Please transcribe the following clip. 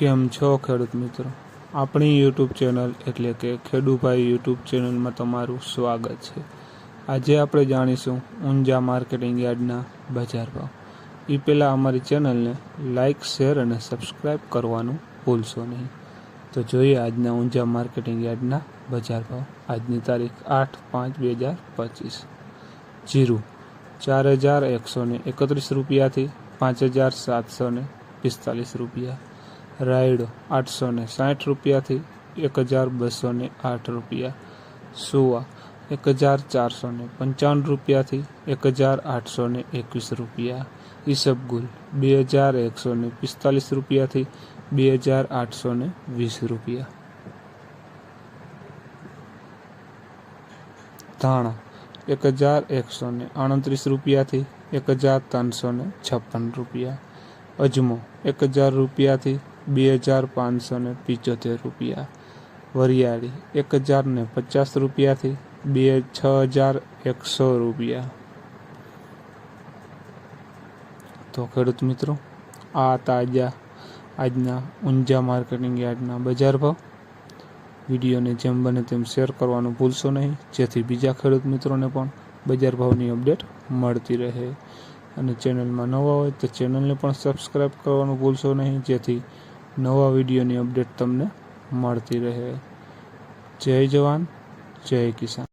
કેમ છો ખેડૂત મિત્રો? આપણી યુટ્યુબ ચેનલ એટલે કે ખેડૂભાઈ યુટ્યુબ ચેનલમાં તમારું સ્વાગત છે. આજે આપણે જાણીશું ઊંઝા માર્કેટિંગ યાર્ડના બજાર ભાવ. એ પહેલાં અમારી ચેનલને લાઇક, શેર અને સબસ્ક્રાઈબ કરવાનું ભૂલશો નહીં. તો જોઈએ આજના ઊંઝા માર્કેટિંગ યાર્ડના બજાર ભાવ. આજની તારીખ 8/5/2025. જીરું 4131 રૂપિયાથી 5745 રૂપિયા. રાયડો 860 રૂપિયાથી 1208 રૂપિયા. સુવા 1455 રૂપિયાથી 1821 રૂપિયા. ઈસબગુલ 2145 રૂપિયાથી 2820 રૂપિયા. ધાણા 1129 રૂપિયાથી 1356 રૂપિયા. અજમો 1000 રૂપિયાથી 2575 રૂપિયા. વરિયાળી 1050 રૂપિયાથી 6100 રૂપિયા. તો ખેડૂત મિત્રો, આ હતા આજના ઊંઝા માર્કેટિંગ યાર્ડના બજાર ભાવ. વિડીયોને જેમ બને તેમ શેર કરવાનું ભૂલશો નહીં, જેથી બીજા ખેડૂત મિત્રોને પણ બજાર ભાવની અપડેટ મળતી રહે. અને ચેનલમાં નવા હોય તો ચેનલને પણ સબસ્ક્રાઈબ કરવાનું ભૂલશો નહીં, જેથી નવા વિડીયોની અપડેટ તમને મળતી રહે. જય જવાન, જય કિસાન.